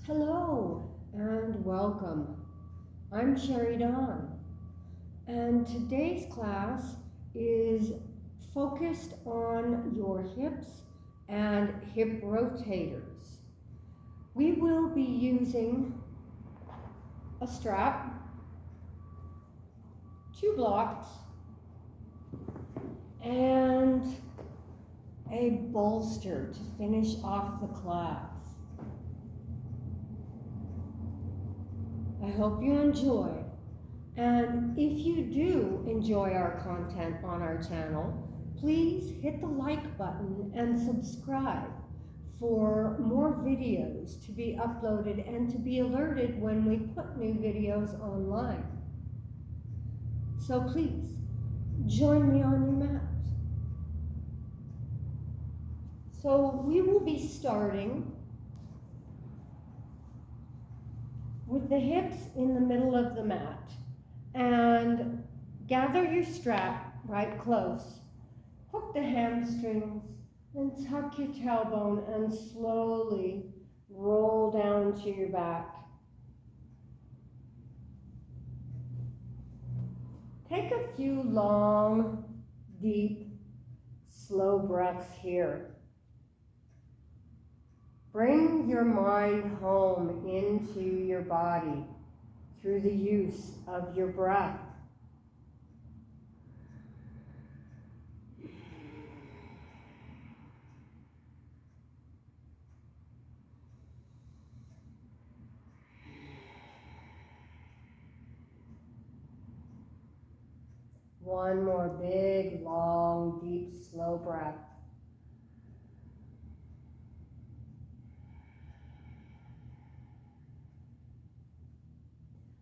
Hello and welcome. I'm Sherry Dawn, and today's class is focused on your hips and hip rotators. We will be using a strap, 2 blocks, and a bolster to finish off the class. I hope you enjoy. And if you do enjoy our content on our channel, please hit the like button and subscribe for more videos to be uploaded and to be alerted when we put new videos online. So please, join me on your mat. So we will be starting with the hips in the middle of the mat, and gather your strap right close. Hook the hamstrings and tuck your tailbone and slowly roll down to your back. Take a few long, deep, slow breaths here. Bring your mind home into your body through the use of your breath. One more big, long, deep, slow breath.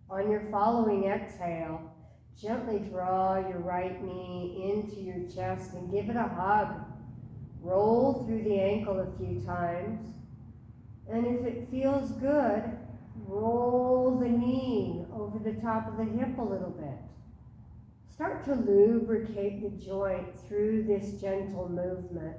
On your following exhale, gently draw your right knee into your chest and give it a hug. Roll through the ankle a few times. And if it feels good, roll the knee over the top of the hip a little bit. Start to lubricate the joint through this gentle movement.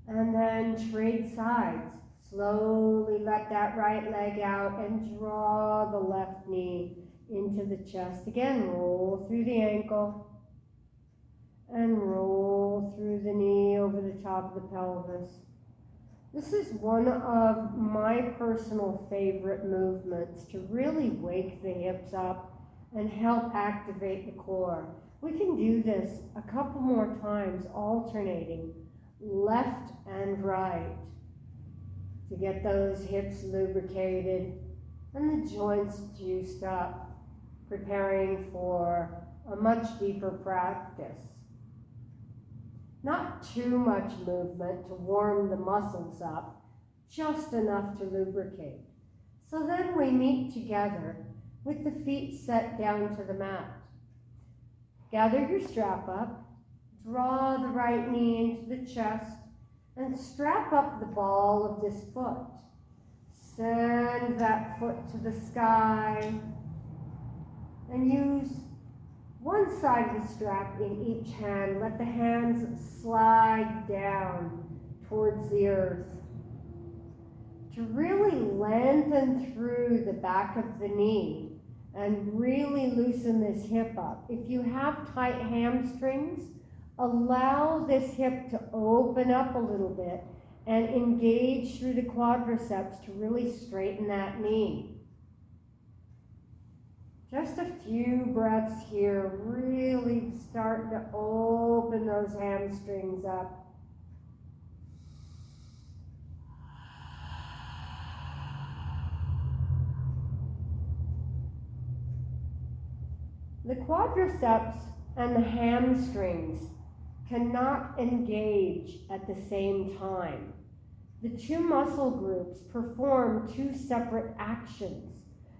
And then trade sides. Slowly let that right leg out and draw the left knee into the chest. Again, roll through the ankle and roll through the knee over the top of the pelvis. This is one of my personal favorite movements to really wake the hips up and help activate the core. We can do this a couple more times, alternating left and right, to get those hips lubricated and the joints juiced up, preparing for a much deeper practice. Not too much movement to warm the muscles up, just enough to lubricate. So then we meet together with the feet set down to the mat. Gather your strap up, draw the right knee into the chest, and strap up the ball of this foot. Send that foot to the sky and use one side of the strap in each hand. Let the hands slide down towards the earth. To really lengthen through the back of the knee and really loosen this hip up. If you have tight hamstrings, allow this hip to open up a little bit and engage through the quadriceps to really straighten that knee. Just a few breaths here, really start to open those hamstrings up. The quadriceps and the hamstrings cannot engage at the same time. The two muscle groups perform two separate actions.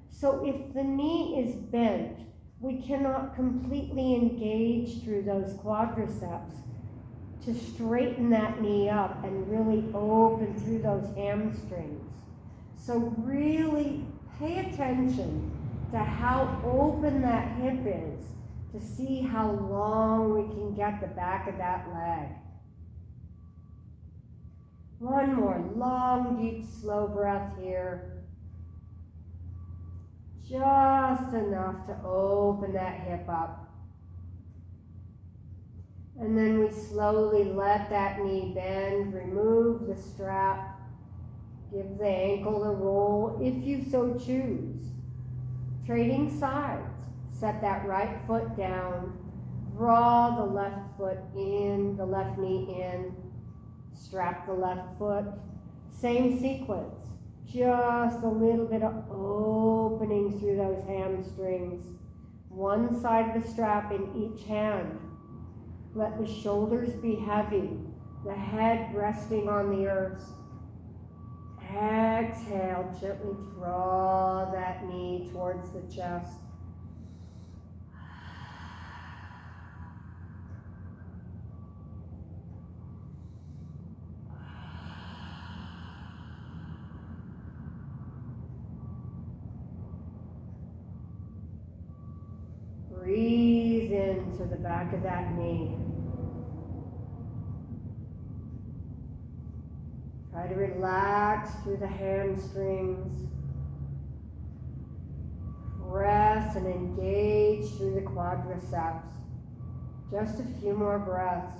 So if the knee is bent, we cannot completely engage through those quadriceps to straighten that knee up and really open through those hamstrings. So really pay attention to how open that hip is to see how long we can get the back of that leg. One more long, deep, slow breath here. Just enough to open that hip up. And then we slowly let that knee bend, remove the strap, give the ankle a roll if you so choose. Trading sides, set that right foot down, draw the left foot in, the left knee in, strap the left foot. Same sequence, just a little bit of opening through those hamstrings. One side of the strap in each hand. Let the shoulders be heavy, the head resting on the earth. Exhale, gently draw that knee towards the chest. Breathe into the back of that knee. Try to relax through the hamstrings. Press and engage through the quadriceps. Just a few more breaths.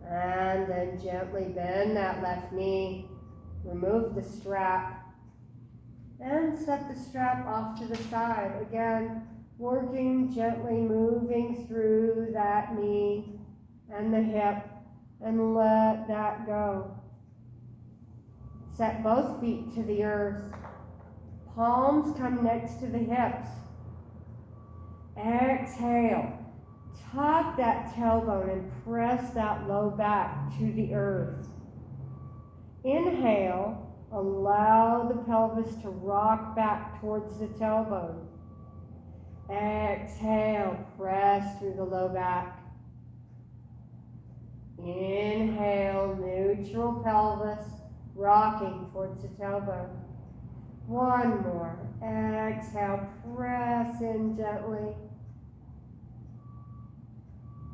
And then gently bend that left knee. Remove the strap. And set the strap off to the side. Again, working gently, moving through that knee and the hip, and let that go. Set both feet to the earth. Palms come next to the hips. Exhale. Tuck that tailbone and press that low back to the earth. Inhale. Allow the pelvis to rock back towards the tailbone. Exhale, press through the low back. Inhale, neutral pelvis, rocking towards the tailbone. One more. Exhale, press in gently.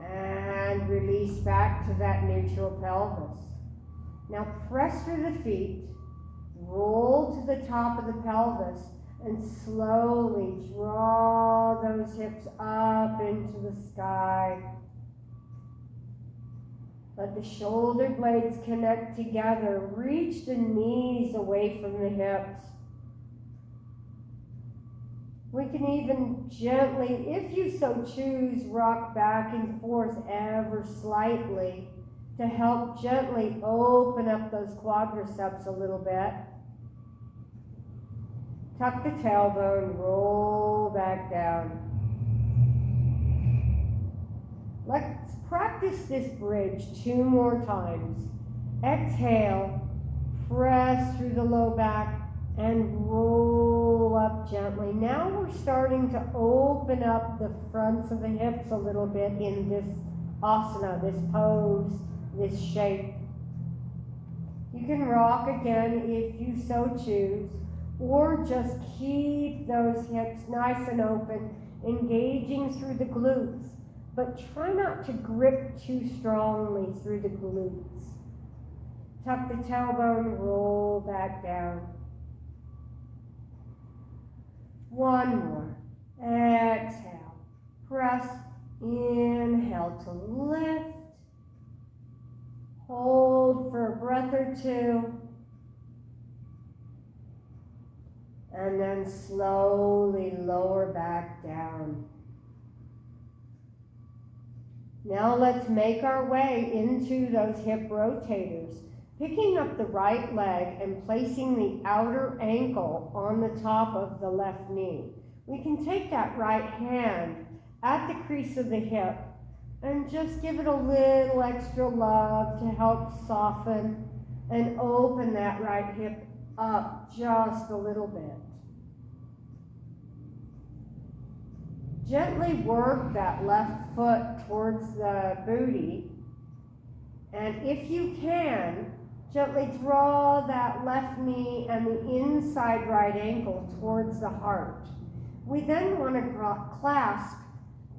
And release back to that neutral pelvis. Now press through the feet. Roll to the top of the pelvis and slowly draw those hips up into the sky. Let the shoulder blades connect together. Reach the knees away from the hips. We can even gently, if you so choose, rock back and forth ever slightly to help gently open up those quadriceps a little bit. Tuck the tailbone, roll back down. Let's practice this bridge 2 more times. Exhale, press through the low back and roll up gently. Now we're starting to open up the fronts of the hips a little bit in this asana, this pose, this shape. You can rock again if you so choose, or just keep those hips nice and open, engaging through the glutes, but try not to grip too strongly through the glutes. Tuck the tailbone, roll back down. One more. Exhale. Press. Inhale to lift. Hold for a breath or 2. And then slowly lower back down. Now let's make our way into those hip rotators, picking up the right leg and placing the outer ankle on the top of the left knee. We can take that right hand at the crease of the hip and just give it a little extra love to help soften and open that right hip up just a little bit. Gently work that left foot towards the booty, and if you can, Gently draw that left knee and the inside right ankle towards the heart. We then want to clasp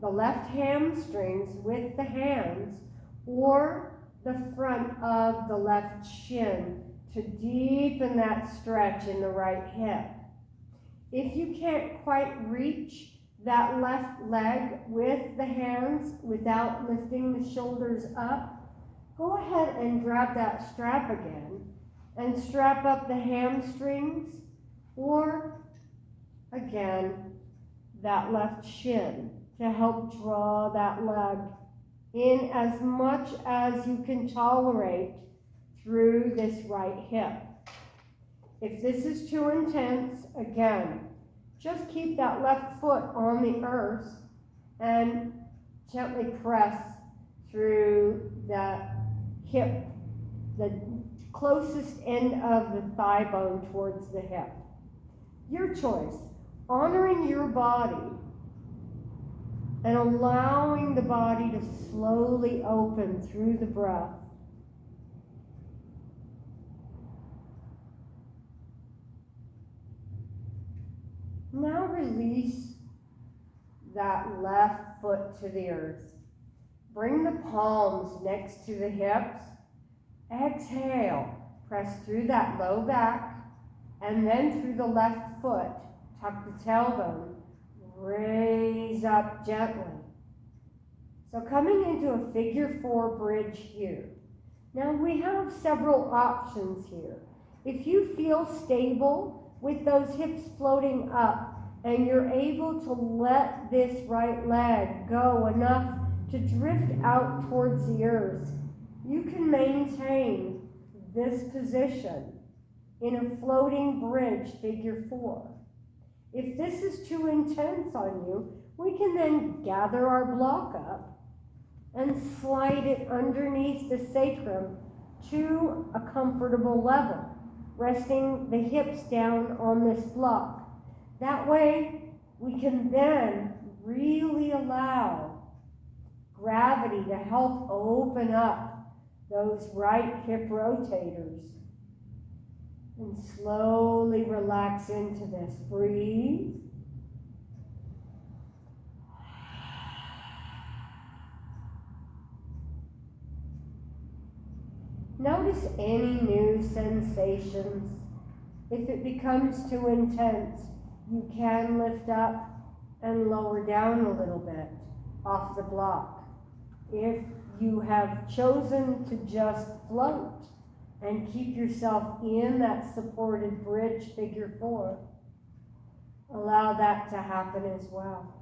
the left hamstrings with the hands or the front of the left shin to deepen that stretch in the right hip. If you can't quite reach that left leg with the hands without lifting the shoulders up, go ahead and grab that strap again and strap up the hamstrings or, again, that left shin to help draw that leg in as much as you can tolerate through this right hip. If this is too intense, again, just keep that left foot on the earth and gently press through the hip, the closest end of the thigh bone towards the hip. Your choice, honoring your body and allowing the body to slowly open through the breath. Now release that left foot to the earth. Bring the palms next to the hips. Exhale, press through that low back and then through the left foot. Tuck the tailbone, raise up gently. So coming into a figure 4 bridge here. Now we have several options here. If you feel stable with those hips floating up and you're able to let this right leg go enough to drift out towards the earth, you can maintain this position in a floating bridge figure 4. If this is too intense on you, we can then gather our block up and slide it underneath the sacrum to a comfortable level, resting the hips down on this block. That way, we can then really allow gravity to help open up those right hip rotators. And slowly relax into this. Breathe. Notice any new sensations. If it becomes too intense, you can lift up and lower down a little bit off the block. If you have chosen to just float and keep yourself in that supported bridge figure 4, allow that to happen as well.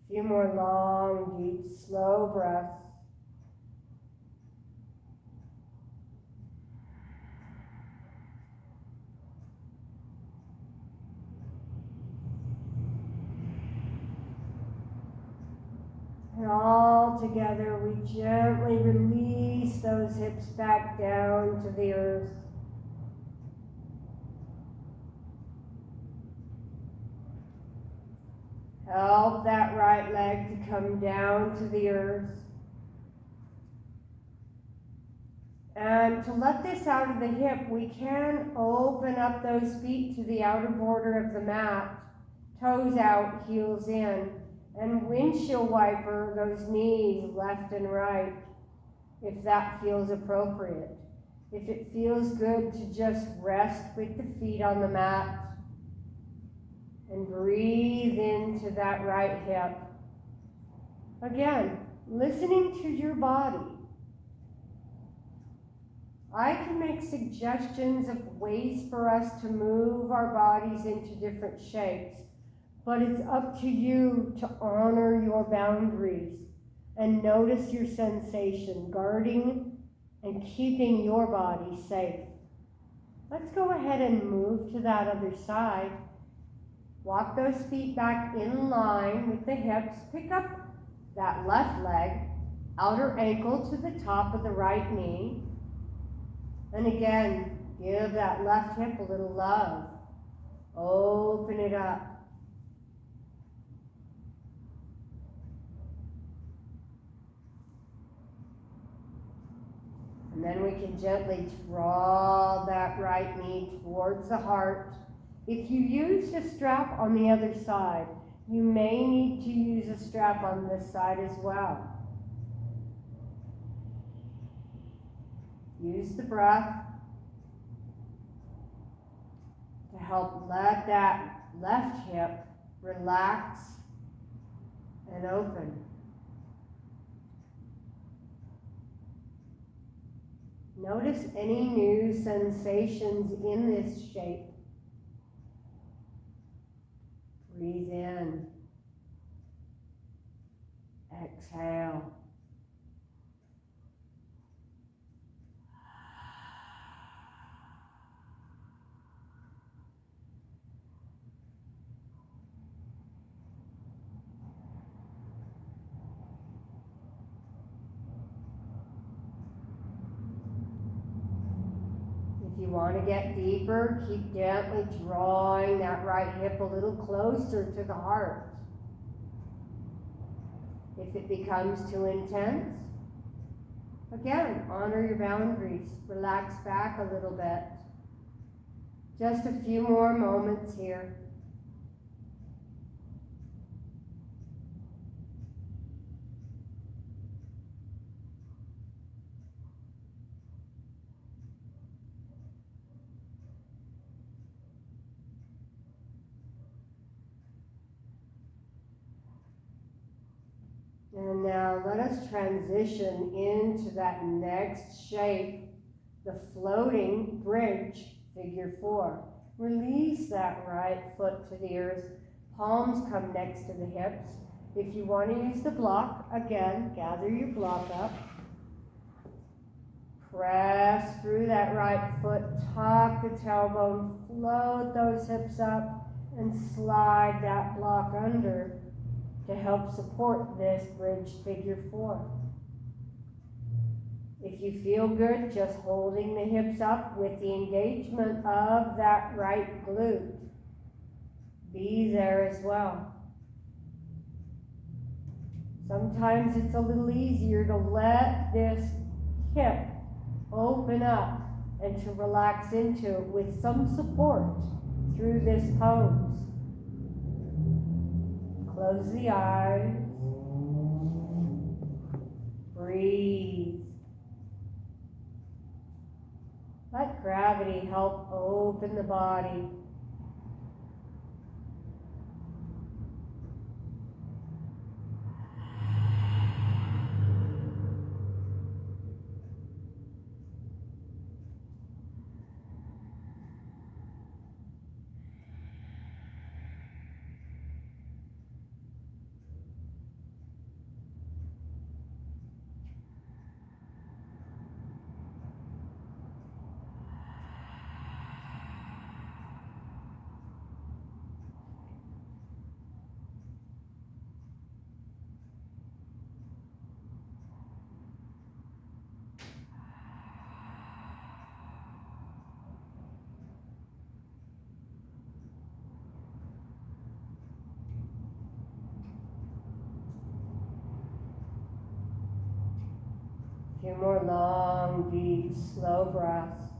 A few more long, deep, slow breaths. And all together, we gently release those hips back down to the earth. Help that right leg to come down to the earth. And to let this out of the hip, we can open up those feet to the outer border of the mat, toes out, heels in, and windshield wiper those knees left and right, if that feels appropriate. If it feels good to just rest with the feet on the mat, and breathe into that right hip. Again, listening to your body. I can make suggestions of ways for us to move our bodies into different shapes, but it's up to you to honor your boundaries and notice your sensation, guarding and keeping your body safe. Let's go ahead and move to that other side. Walk those feet back in line with the hips. Pick up that left leg, outer ankle to the top of the right knee. And again, give that left hip a little love. Open it up. And then we can gently draw that right knee towards the heart. If you use a strap on the other side, you may need to use a strap on this side as well. Use the breath to help let that left hip relax and open. Notice any new sensations in this shape. Breathe in. Exhale. If you want to get deeper, keep gently drawing that right hip a little closer to the heart. If it becomes too intense, again, honor your boundaries. Relax back a little bit. Just a few more moments here. And now let us transition into that next shape, the floating bridge, figure 4. Release that right foot to the earth. Palms come next to the hips. If you want to use the block, again, gather your block up. Press through that right foot, tuck the tailbone, float those hips up, and slide that block under to help support this bridge figure 4. If you feel good, just holding the hips up with the engagement of that right glute. Be there as well. Sometimes it's a little easier to let this hip open up and to relax into it with some support through this pose. Close the eyes. Breathe. Let gravity help open the body. A few more long, deep, slow breaths.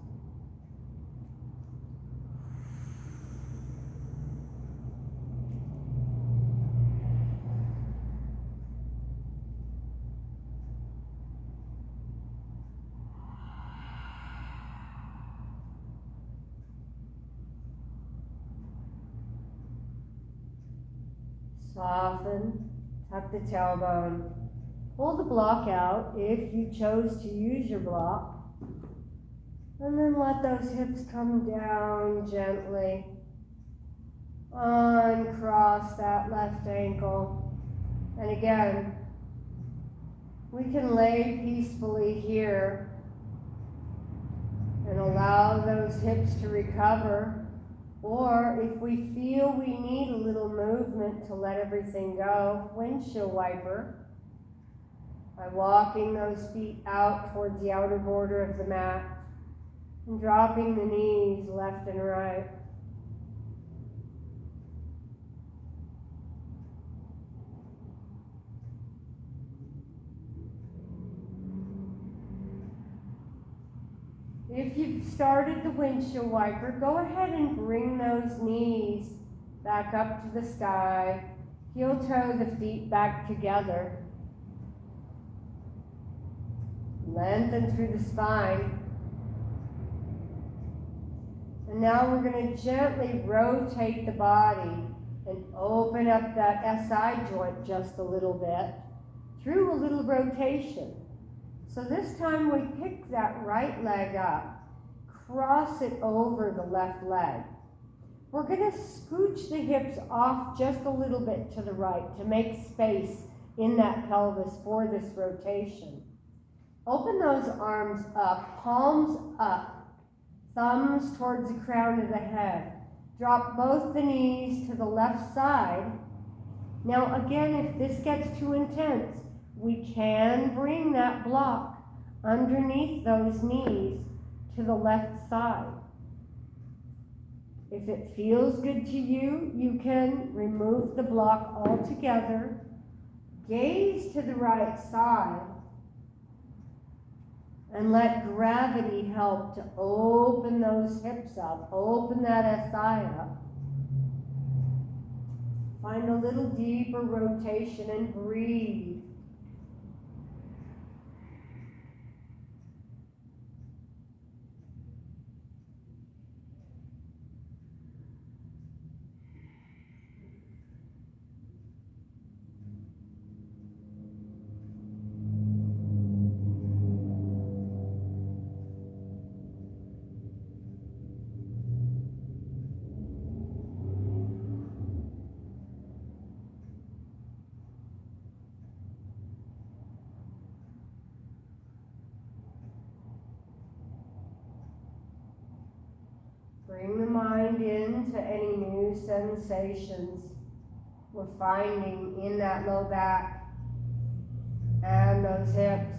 Soften, tuck the tailbone. Pull the block out if you chose to use your block. And then let those hips come down gently. Uncross that left ankle. And again, we can lay peacefully here. And allow those hips to recover. Or if we feel we need a little movement to let everything go, windshield wiper, by walking those feet out towards the outer border of the mat and dropping the knees left and right. If you've started the windshield wiper, go ahead and bring those knees back up to the sky. Heel toe the feet back together. Lengthen through the spine. And now we're going to gently rotate the body and open up that SI joint just a little bit through a little rotation. So this time we pick that right leg up, cross it over the left leg. We're going to scooch the hips off just a little bit to the right to make space in that pelvis for this rotation. Open those arms up, palms up, thumbs towards the crown of the head. Drop both the knees to the left side. Now again, if this gets too intense, we can bring that block underneath those knees to the left side. If it feels good to you, you can remove the block altogether, gaze to the right side, and let gravity help to open those hips up, open that SI up. Find a little deeper rotation and breathe. Bring the mind into any new sensations we're finding in that low back and those hips.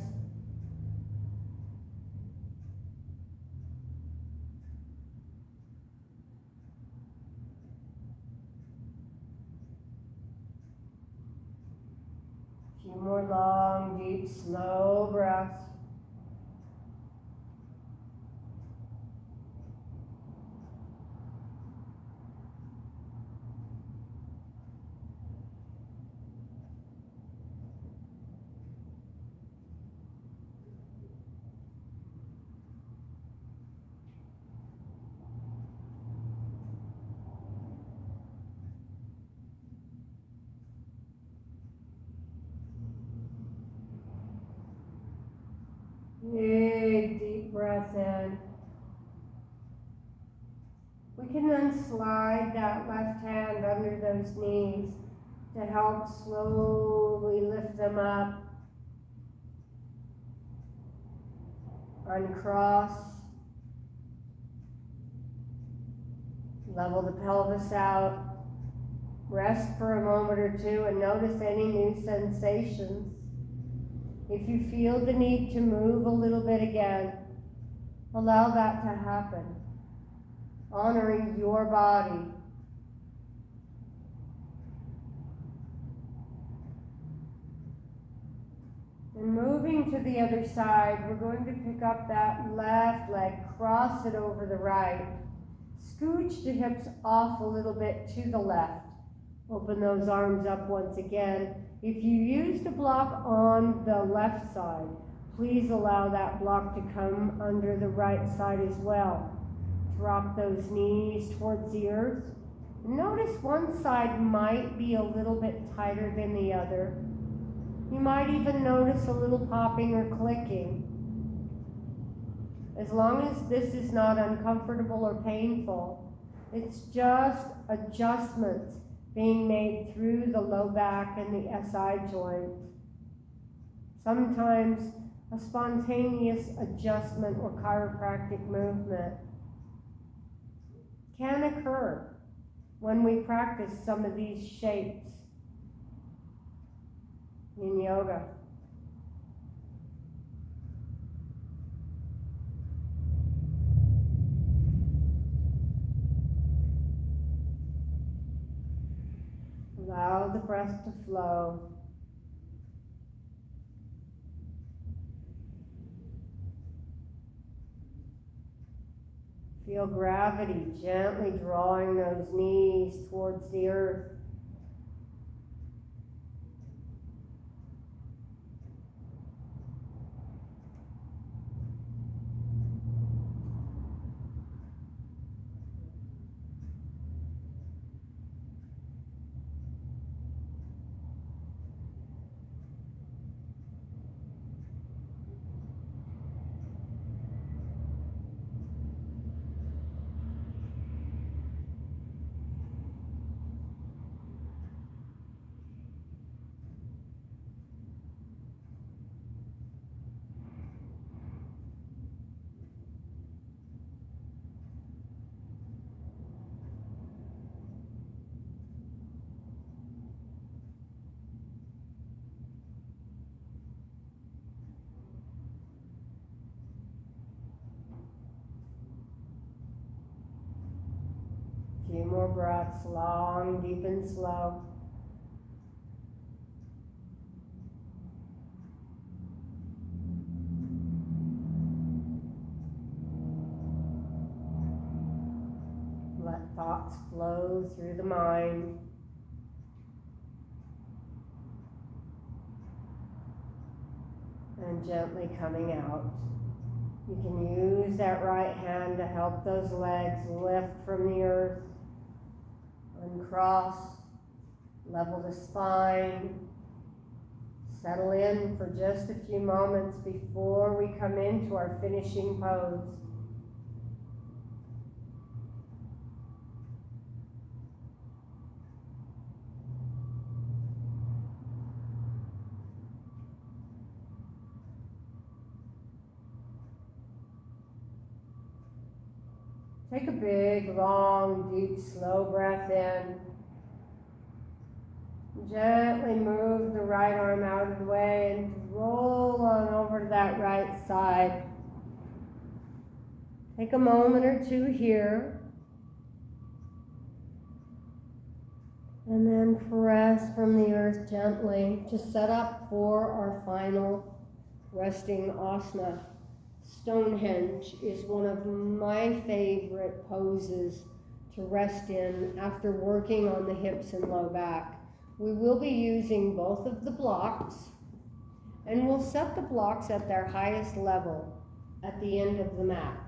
A few more long, deep, slow breaths. Big deep breath in. We can then slide that left hand under those knees to help slowly lift them up. Uncross. Level the pelvis out. Rest for a moment or two and notice any new sensations. If you feel the need to move a little bit again, allow that to happen, honoring your body. And moving to the other side, we're going to pick up that left leg, cross it over the right, scooch the hips off a little bit to the left. Open those arms up once again. If you used a block on the left side, please allow that block to come under the right side as well. Drop those knees towards the earth. Notice one side might be a little bit tighter than the other. You might even notice a little popping or clicking. As long as this is not uncomfortable or painful, it's just adjustments being made through the low back and the SI joint. Sometimes a spontaneous adjustment or chiropractic movement can occur when we practice some of these shapes in yoga. Allow the breath to flow. Feel gravity gently drawing those knees towards the earth. Few more breaths, long, deep, and slow. Let thoughts flow through the mind. And gently coming out. You can use that right hand to help those legs lift from the earth. Uncross, level the spine. Settle in for just a few moments before we come into our finishing pose. Take a big, long, deep, slow breath in. Gently move the right arm out of the way and roll on over to that right side. Take a moment or two here. And then press from the earth gently to set up for our final resting asana. Stonehenge is one of my favorite poses to rest in after working on the hips and low back. We will be using both of the blocks, and we'll set the blocks at their highest level at the end of the mat.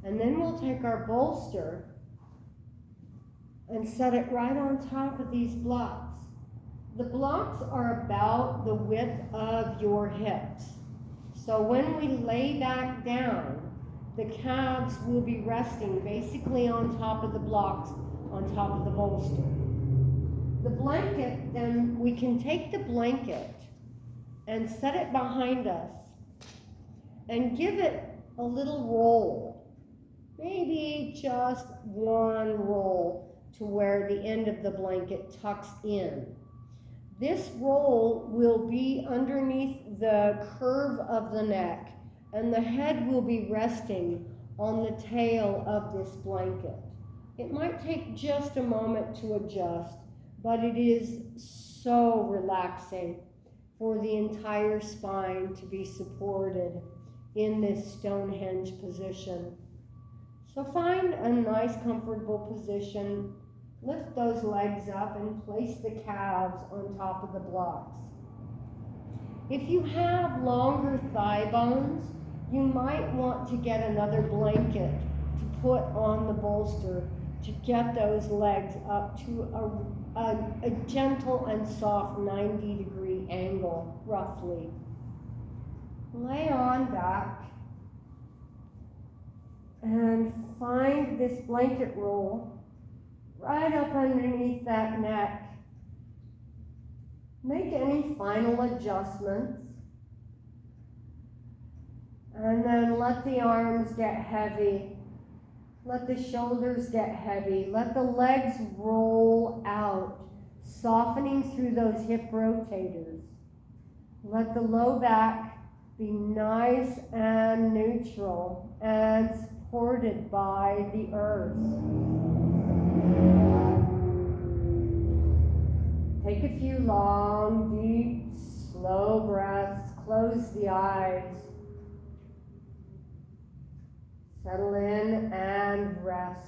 And then we'll take our bolster and set it right on top of these blocks. The blocks are about the width of your hips. So when we lay back down, the calves will be resting basically on top of the blocks, on top of the bolster. The blanket, then we can take the blanket and set it behind us and give it a little roll, maybe just one roll to where the end of the blanket tucks in. This roll will be underneath the curve of the neck, and the head will be resting on the tail of this blanket. It might take just a moment to adjust, but it is so relaxing for the entire spine to be supported in this Stonehenge position. So find a nice, comfortable position. Lift those legs up and place the calves on top of the blocks. If you have longer thigh bones, you might want to get another blanket to put on the bolster to get those legs up to a gentle and soft 90-degree angle, roughly. Lay on back and find this blanket roll right up underneath that neck. Make any final adjustments. And then let the arms get heavy. Let the shoulders get heavy. Let the legs roll out, softening through those hip rotators. Let the low back be nice and neutral and supported by the earth. Take a few long, deep, slow breaths. Close the eyes. Settle in and rest.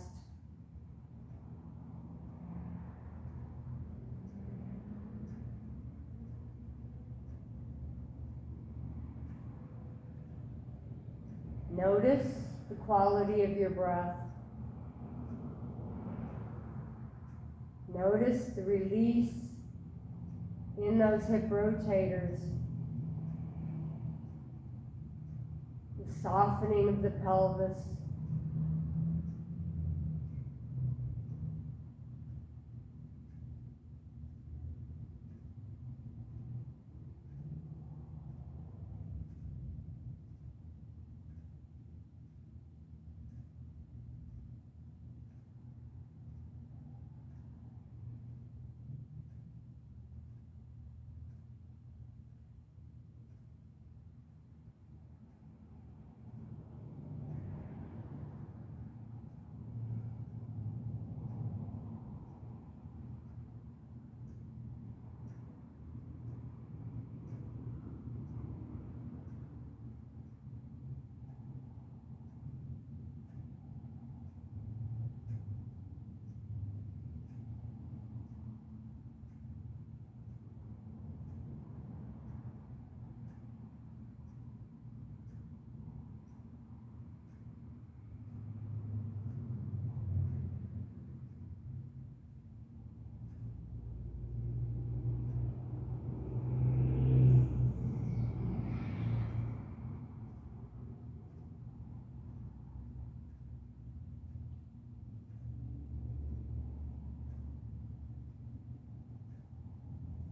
Notice the quality of your breath. Notice the release in those hip rotators. The softening of the pelvis.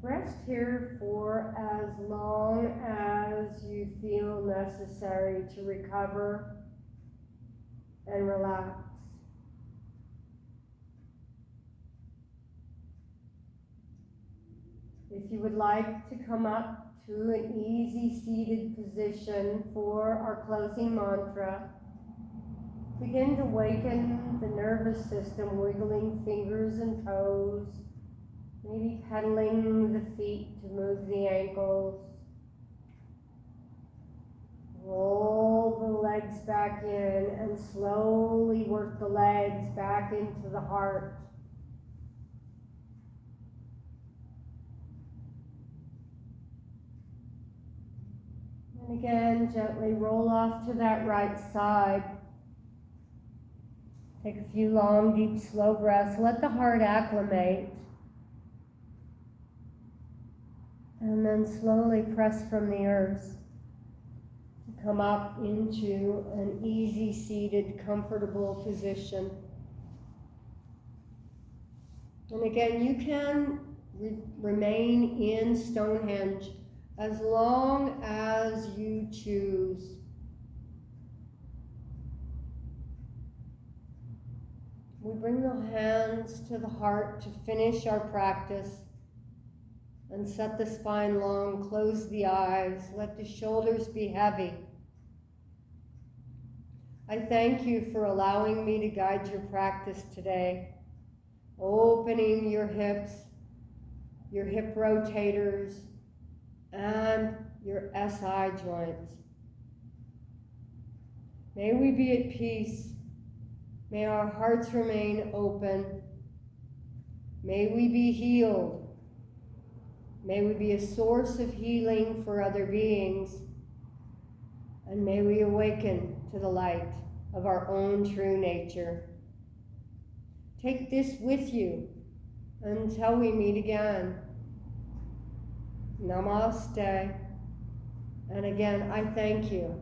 Rest here for as long as you feel necessary to recover and relax. If you would like to come up to an easy seated position for our closing mantra, begin to waken the nervous system, wiggling fingers and toes, maybe pedaling the feet to move the ankles. Roll the legs back in and slowly work the legs back into the heart. And again, gently roll off to that right side. Take a few long, deep, slow breaths. Let the heart acclimate. And then slowly press from the earth to come up into an easy seated, comfortable position. And again, you can remain in Stonehenge as long as you choose. We bring the hands to the heart to finish our practice. And set the spine long, close the eyes, let the shoulders be heavy. I thank you for allowing me to guide your practice today, opening your hips, your hip rotators, and your SI joints. May we be at peace. May our hearts remain open. May we be healed. May we be a source of healing for other beings, and may we awaken to the light of our own true nature. Take this with you until we meet again. Namaste. And again, I thank you